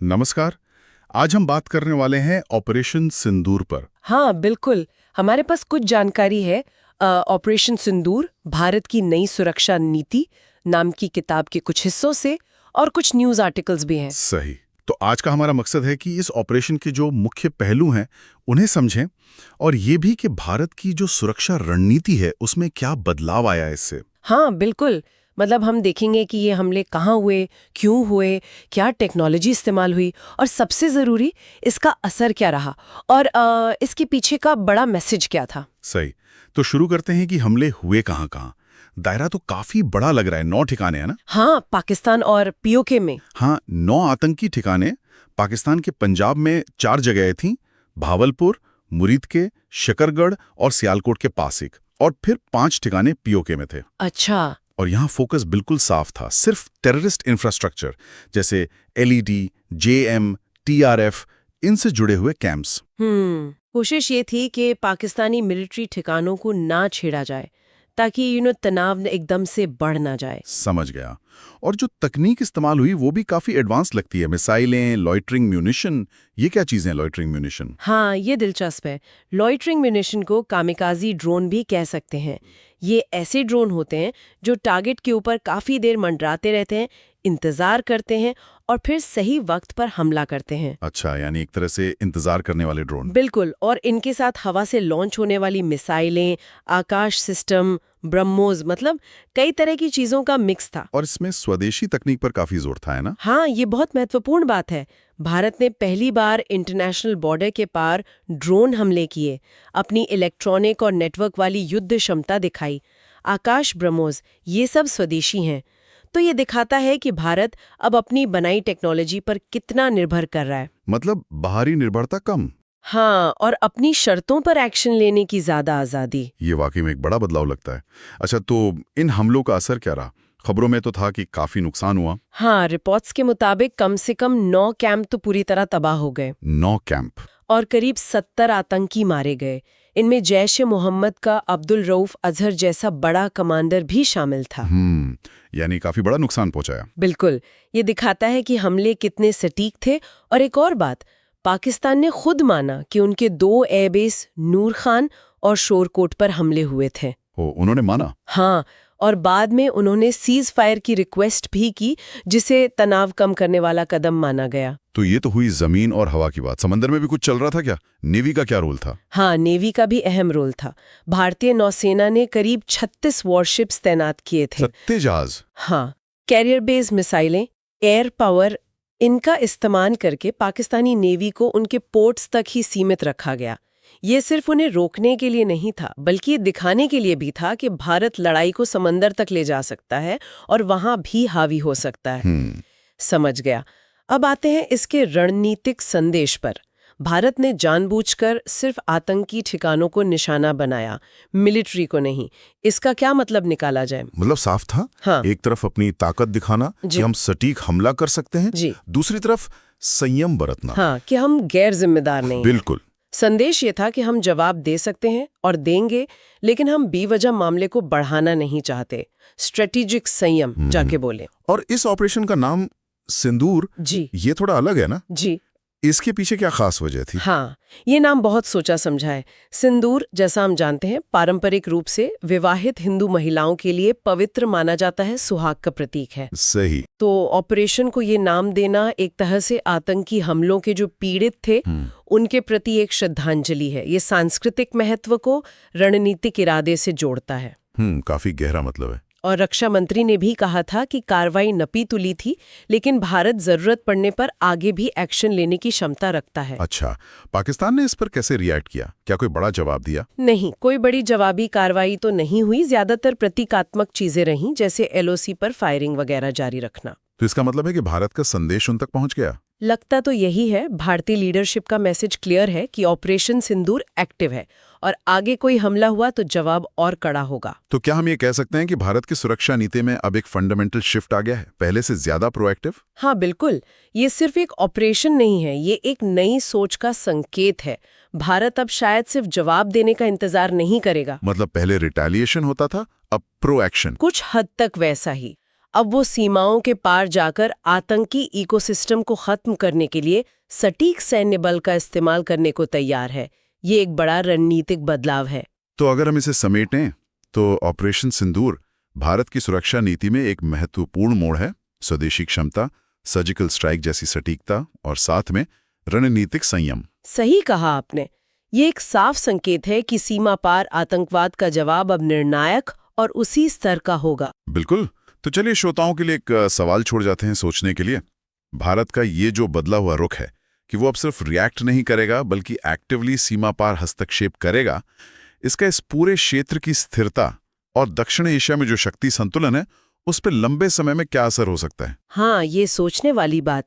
नमस्कार। आज हम बात करने वाले हैं ऑपरेशन सिंदूर पर। हाँ बिल्कुल, हमारे पास कुछ जानकारी है। ऑपरेशन सिंदूर भारत की नई सुरक्षा नीति नाम की किताब के कुछ हिस्सों से और कुछ न्यूज़ आर्टिकल्स भी हैं। सही। तो आज का हमारा मकसद है कि इस ऑपरेशन के जो मुख्य पहलू हैं उन्हें समझें, और ये भी कि भारत की जो सुरक्षा रणनीति है उसमें क्या बदलाव आया है इससे। हाँ बिल्कुल, मतलब हम देखेंगे कि ये हमले कहाँ हुए, क्यों हुए, क्या टेक्नोलॉजी इस्तेमाल हुई और सबसे ज़रूरी इसका असर क्या रहा और इसके पीछे का बड़ा मैसेज क्या था। सही। तो शुरू करते हैं कि हमले हुए कहाँ कहाँ। दायरा तो काफी बड़ा लग रहा है, 9 ठिकाने है ना। हाँ, पाकिस्तान और पीओके में। हाँ, 9 आतंकी ठिकाने। पाकिस्तान के पंजाब में 4 जगह थीं, भावलपुर, मुरीद के, शकरगढ़ और सियालकोट के पास एक, और फिर 5 ठिकाने पीओके में थे। अच्छा। और यहाँ फोकस बिल्कुल साफ था, सिर्फ टेररिस्ट इंफ्रास्ट्रक्चर जैसे एलईडी, जेएम, टीआरएफ, इनसे जुड़े हुए कैंप्स। कोशिश ये थी कि पाकिस्तानी मिलिट्री ठिकानों को ना छेड़ा जाए ताकि तनाव एकदम से बढ़ ना जाए। समझ गया। और जो तकनीक इस्तेमाल हुई वो भी काफी एडवांस लगती है। मिसाइलें, लॉइटरिंग म्यूनिशन। ये क्या चीजें हैं लॉइटरिंग म्यूनिशन? हाँ, ये दिलचस्प है। लॉइटरिंग म्यूनिशन को कामिकाजी ड्रोन भी कह सकते हैं। ये ऐसे ड्रोन होते हैं जो टारगेट के ऊपर काफी देर मंडराते रहते हैं, इंतजार करते हैं और फिर सही वक्त पर हमला करते हैं। अच्छा, यानी एक तरह से इंतजार करने वाले ड्रोन। बिल्कुल, और इनके साथ हवा से लॉन्च होने वाली मिसाइलें, आकाश सिस्टम, ब्रह्मोस, मतलब कई तरह की चीजों का मिक्स था। और इसमें स्वदेशी तकनीक पर काफी जोर था, है ना? हाँ, ये बहुत महत्वपूर्ण बात है। भारत ने पहली बार इंटरनेशनल बॉर्डर के पार ड्रोन हमले किए, अपनी इलेक्ट्रॉनिक और नेटवर्क वाली युद्ध क्षमता दिखाई। आकाश, ब्रह्मोस, ये सब स्वदेशी हैं। तो ये दिखाता है कि भारत अब अपनी बनाई टेक्नोलॉजी पर कितना निर्भर कर रहा है। मतलब बाहरी निर्भरता कम। हाँ, और अपनी शर्तों पर एक्शन लेने की ज्यादा आजादी। ये वाकई में एक बड़ा बदलाव लगता है। अच्छा, तो इन हमलों का असर क्या रहा? खबरों में तो था कि काफी नुकसान हुआ। हाँ, रिपोर्ट्स के मुताबिक कम से कम 9 कैंप तो पूरी तरह तबाह हो गए। 9 कैंप। और करीब 70 आतंकी मारे गए। इनमें जैश-ए-मोहम्मद का अब्दुल रऊफ अजहर जैसा बड़ा कमांडर भी शामिल था। यानी काफी बड़ा नुकसान पहुंचाया। बिल्कुल, ये दिखाता है कि हमले कितने सटीक थे। और एक और बात, पाकिस्तान ने खुद माना कि उनके 2 एयरबेस नूर खान और शोरकोट पर हमले हुए थे। उन्होंने माना? हाँ, और बाद में उन्होंने सीज फायर की रिक्वेस्ट भी की, जिसे तनाव कम करने वाला कदम माना गया। तो ये तो हुई जमीन और हवा की बात। समंदर में भी कुछ चल रहा था क्या? नेवी का क्या रोल था? हाँ, नेवी का भी अहम रोल था। भारतीय नौसेना ने करीब 36 वॉरशिप्स तैनात किए थे। सत्ते जहाज? हाँ, कैरियर बेस्ड मिसाइलें, एयर पावर, इनका इस्तेमाल करके पाकिस्तानी नेवी को उनके पोर्ट्स तक ही सीमित रखा गया। ये सिर्फ उन्हें रोकने के लिए नहीं था, बल्कि ये दिखाने के लिए भी था कि भारत लड़ाई को समंदर तक ले जा सकता है और वहां भी हावी हो सकता है। समझ गया। अब आते हैं इसके रणनीतिक संदेश पर। भारत ने जानबूझकर सिर्फ आतंकी ठिकानों को निशाना बनाया, मिलिट्री को नहीं। इसका क्या मतलब निकाला जाए? मतलब साफ था। हाँ। एक तरफ अपनी ताकत दिखाना कि हम सटीक हमला कर सकते हैं जी। दूसरी तरफ संयम बरतना। हाँ, कि हम गैर जिम्मेदार नहीं। बिल्कुल। संदेश ये था कि हम जवाब दे सकते हैं और देंगे, लेकिन हम बेवजह मामले को बढ़ाना नहीं चाहते। स्ट्रेटेजिक संयम जाके बोले। और इस ऑपरेशन का नाम सिंदूर, जी, ये थोड़ा अलग है ना? जी। इसके पीछे क्या खास वजह थी? हाँ, ये नाम बहुत सोचा समझा है। सिंदूर, जैसा हम जानते हैं, पारंपरिक रूप से विवाहित हिंदू महिलाओं के लिए पवित्र माना जाता है, सुहाग का प्रतीक है। सही। तो ऑपरेशन को ये नाम देना एक तरह से आतंकी हमलों के जो पीड़ित थे उनके प्रति एक श्रद्धांजलि है। ये सांस्कृतिक महत्व को रणनीतिक इरादे से जोड़ता है। काफी गहरा मतलब है। और रक्षा मंत्री ने भी कहा था कि कार्रवाई नपी तुली थी, लेकिन भारत जरूरत पड़ने पर आगे भी एक्शन लेने की क्षमता रखता है। अच्छा, पाकिस्तान ने इस पर कैसे रिएक्ट किया? क्या कोई बड़ा जवाब दिया? नहीं, कोई बड़ी जवाबी कार्रवाई तो नहीं हुई। ज्यादातर प्रतीकात्मक चीजें रहीं, जैसे एलओसी पर फायरिंग वगैरह जारी रखना। तो इसका मतलब है कि भारत का संदेश उन तक पहुंच गया। लगता तो यही है। भारतीय लीडरशिप का मैसेज क्लियर है कि ऑपरेशन सिंदूर एक्टिव है और आगे कोई हमला हुआ तो जवाब और कड़ा होगा। तो क्या हम ये कह सकते हैं कि भारत की सुरक्षा नीति में अब एक फंडामेंटल शिफ्ट आ गया है, पहले से ज्यादा प्रोएक्टिव? हाँ बिल्कुल, ये सिर्फ एक ऑपरेशन नहीं है, ये एक नई सोच का संकेत है। भारत अब शायद सिर्फ जवाब देने का इंतजार नहीं करेगा। मतलब पहले रिटेलिएशन होता था, अब प्रो एक्शन। कुछ हद तक वैसा ही। अब वो सीमाओं के पार जाकर आतंकी इकोसिस्टम को खत्म करने के लिए सटीक सैन्य बल का इस्तेमाल करने को तैयार है। ये एक बड़ा रणनीतिक बदलाव है। तो अगर हम इसे समेटें तो ऑपरेशन सिंदूर भारत की सुरक्षा नीति में एक महत्वपूर्ण मोड़ है। स्वदेशी क्षमता, सर्जिकल स्ट्राइक जैसी सटीकता और साथ में रणनीतिक संयम। सही कहा आपने। ये एक साफ संकेत है कि सीमा पार आतंकवाद का जवाब अब निर्णायक और उसी स्तर का होगा। बिल्कुल। तो चलिए श्रोताओं के लिए एक सवाल छोड़ जाते हैं सोचने के लिए। भारत का ये जो बदला हुआ रुख है कि वो अब सिर्फ रिएक्ट नहीं करेगा बल्कि एक्टिवली सीमा पार हस्तक्षेप करेगा, इसका इस पूरे क्षेत्र की स्थिरता और दक्षिण एशिया में जो शक्ति संतुलन है उस पर लंबे समय में क्या असर हो सकता है? हाँ, ये सोचने वाली बात